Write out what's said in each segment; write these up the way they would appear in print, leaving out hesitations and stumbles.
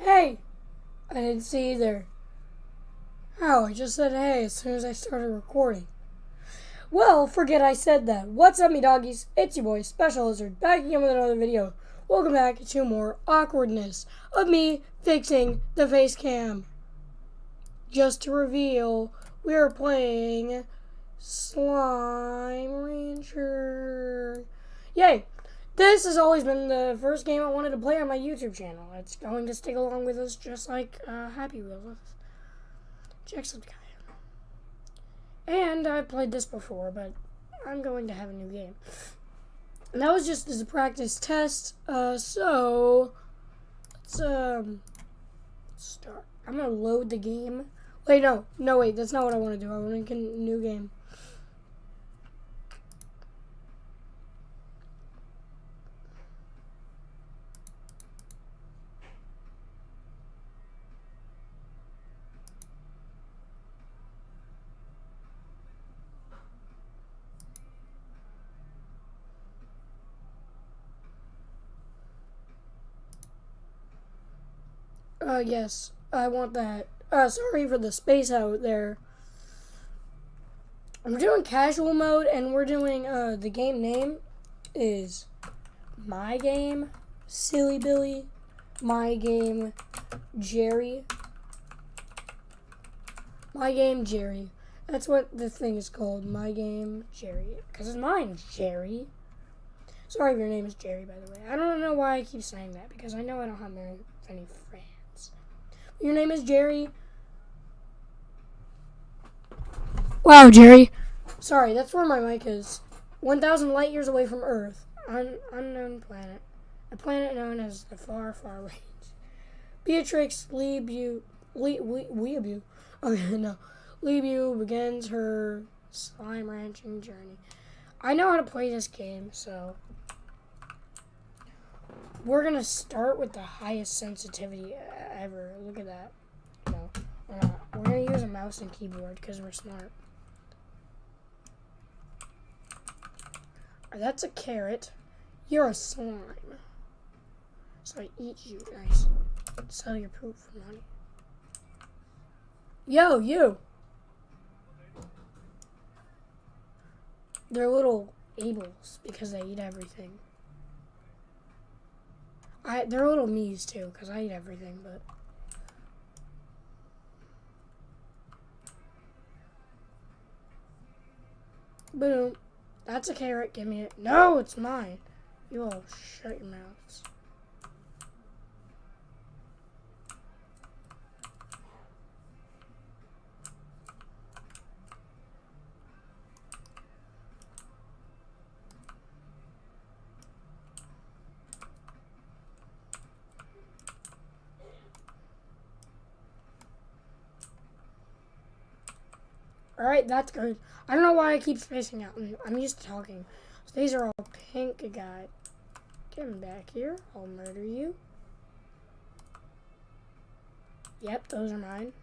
Hey! I didn't see either. How? I just said hey as soon as I started recording. Well, forget I said that. What's up, me doggies? It's your boy, Special Lizard, back again with another video. Welcome back to more awkwardness of me fixing the face cam. Just to reveal, we are playing Slime Rancher. Yay! This has always been the first game I wanted to play on my YouTube channel. It's going to stick along with us just like Happy Wheels with Jacksepticeye. And I've played this before, but I'm going to have a new game. And that was just as a practice test, so let's start. I'm gonna load the game. Wait, no, wait, that's not what I want to do. I want to make a new game. Yes, I want that. Sorry for the space out there. I'm doing casual mode, and we're doing, the game name is My Game Silly Billy, My Game Jerry, My Game Jerry. That's what the thing is called, My Game Jerry, because it's mine, Jerry. Sorry if your name is Jerry, by the way. I don't know why I keep saying that, because I know I don't have very many friends. Your name is Jerry. Wow, Jerry. Sorry, that's where my mic is. 1,000 light years away from Earth. Unknown planet. A planet known as the Far, Far Range. Beatrix Leebu. Okay, no. Leebu begins her slime ranching journey. I know how to play this game, so we're gonna start with the highest sensitivity ever. Look at that. No, we're not. We're gonna use a mouse and keyboard because we're smart. That's a carrot. You're a slime. So I eat you. Nice. Sell your poop for money. Yo, you. They're little Abels because they eat everything. They're little me's too because I eat everything, but. Boom. That's a carrot. Give me it. No, it's mine. You all shut your mouths. Alright, that's good. I don't know why I keep spacing out. I'm used to talking. So these are all pink. Got. Get him back here. I'll murder you. Yep, those are mine.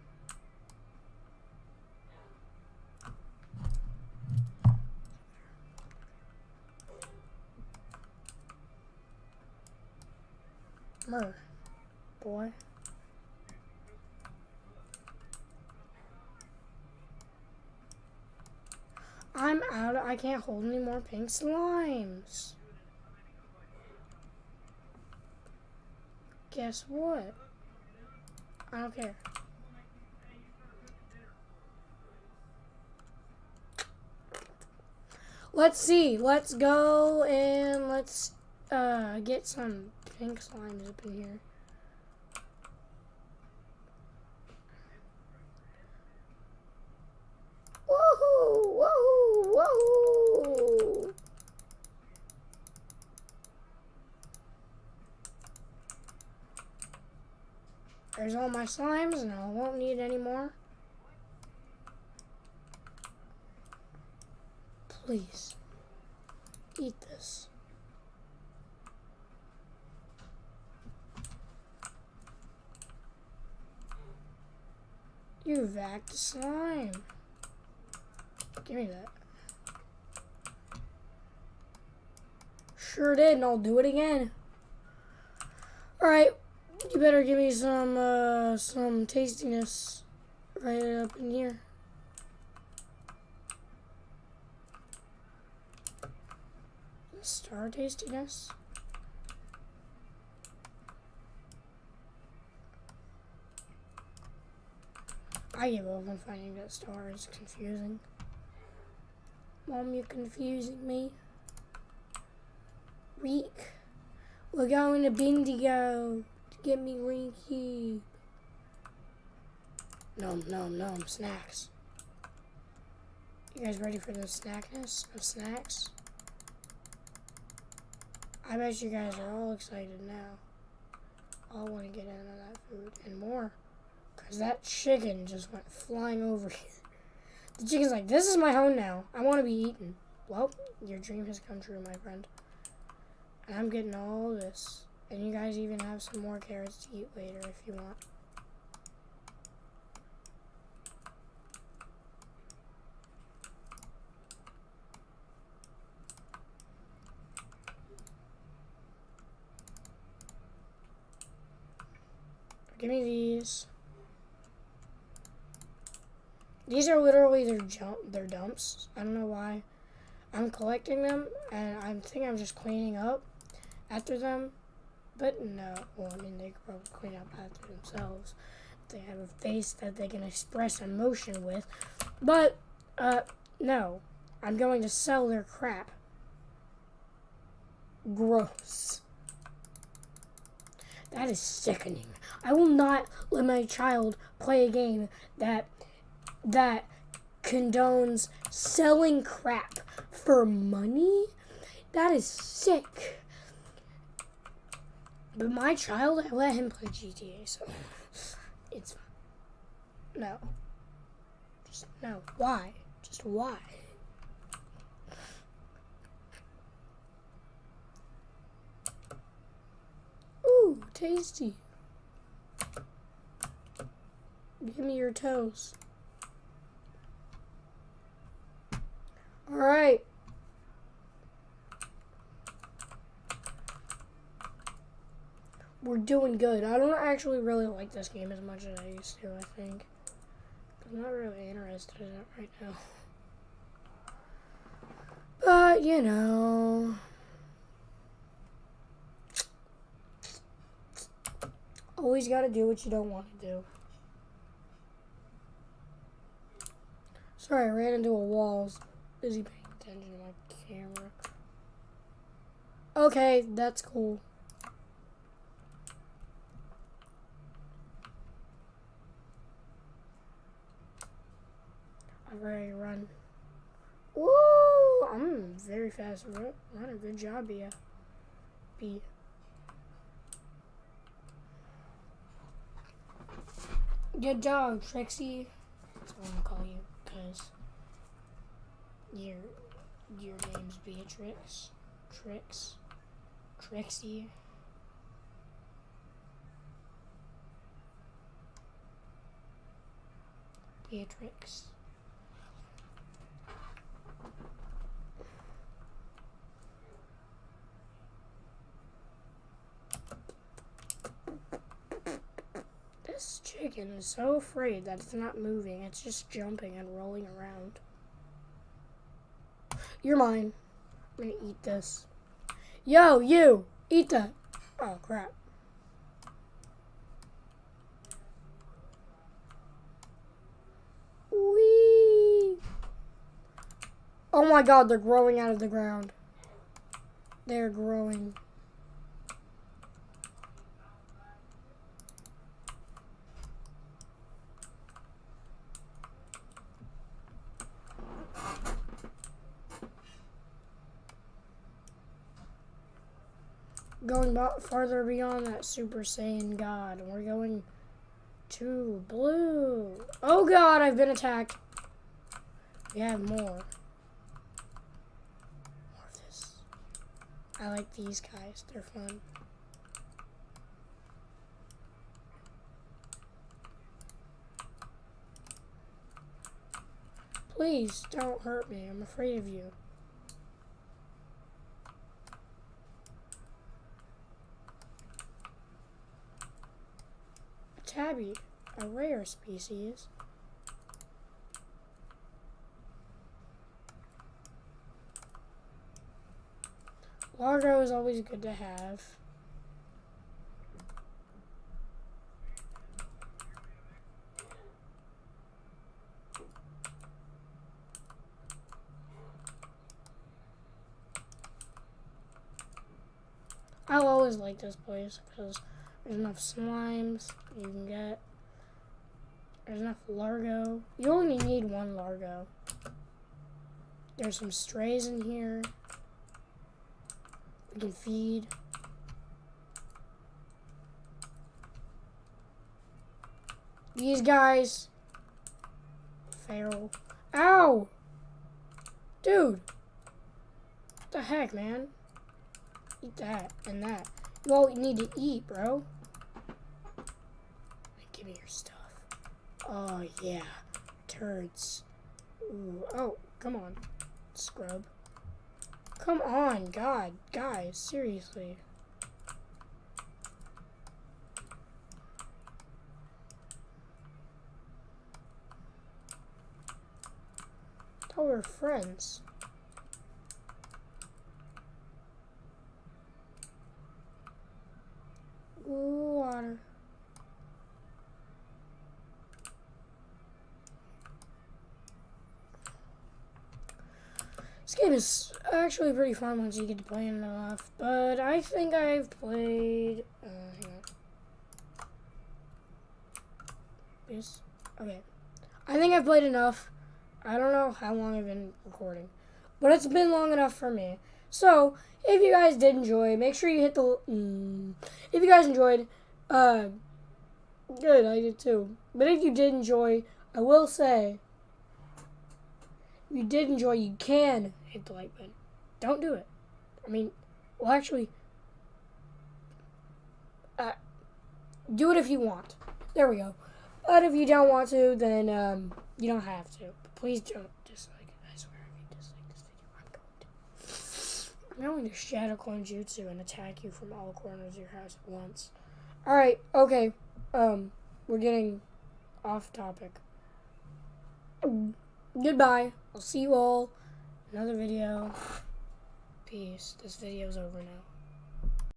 Murder. Boy. I'm out. I can't hold any more pink slimes. Guess what? I don't care. Let's see. Let's go and let's get some pink slimes up in here. Woohoo! Woohoo! Woohoo! There's all my slimes, and I won't need any more. Please, eat this. You vacked slime. Give me that. Sure did, and I'll do it again. Alright, You better give me some tastiness right up in here. Star tastiness. I give up on finding that star. It's confusing. Mom, you're confusing me. Reek. We're going to Bendigo to get me Rinky. Nom, nom, nom. Snacks. You guys ready for the snackness of snacks? I bet you guys are all excited now. All want to get into that food and more. Because that chicken just went flying over here. The chicken's like, this is my home now. I want to be eaten. Well, your dream has come true, my friend. And I'm getting all this. And you guys even have some more carrots to eat later if you want. Give me these. These are literally their dumps. I don't know why. I'm collecting them, and I think I'm just cleaning up after them. But no, well, I mean, they could probably clean up after themselves. They have a face that they can express emotion with. But, no. I'm going to sell their crap. Gross. That is sickening. I will not let my child play a game that condones selling crap for money. That is sick. But my child, I let him play GTA, so it's fine. No. Just no. Why? Just why? Ooh, tasty. Give me your toes. Alright. We're doing good. I don't actually really like this game as much as I used to, I think. I'm not really interested in it right now. But, you know. Always gotta do what you don't want to do. Sorry, I ran into a wall. I was busy paying attention to my camera. Okay, that's cool. I'm ready to run. Woo! I'm very fast runner. Good job, Bia. B. Good job, Trixie. That's what I'm gonna call you, because your name's Beatrix. Trixie. Beatrix. This chicken is so afraid that it's not moving. It's just jumping and rolling around. You're mine. I'm gonna eat this. Yo, you! Eat that! Oh, crap. Whee! Oh my god, they're growing out of the ground. They're growing. Going farther beyond that Super Saiyan God. We're going to blue. Oh god, I've been attacked. We have more. More of this. I like these guys. They're fun. Please don't hurt me. I'm afraid of you. tabby, a rare species. Largo is always good to have. I'll always like this place because there's enough slimes you can get. There's enough Largo. You only need one Largo. There's some strays in here. We can feed. These guys. Feral. Ow! Dude! What the heck, man? Eat that and that. You all need to eat, bro. Give me your stuff. Oh, yeah. Turds. Ooh. Oh, come on. Scrub. Come on, God. Guys, seriously. Thought we were friends. Ooh, water. This game is actually pretty fun once you get to play it enough, but I think I've played, hang on. Yes? Okay. I think I've played enough. I don't know how long I've been recording, but it's been long enough for me. So, if you guys did enjoy, make sure you hit the, if you guys enjoyed, good, I did too. But if you did enjoy, I will say, if you did enjoy, you can hit the like button. Don't do it. I mean, well, actually, do it if you want. There we go. But if you don't want to, then you don't have to. But please don't dislike it. I swear, if you dislike this video, I'm going to Shadow Clone Jutsu and attack you from all corners of your house at once. Alright, okay. We're getting off topic. Goodbye. I'll see you all in another video. Peace. This video's over now.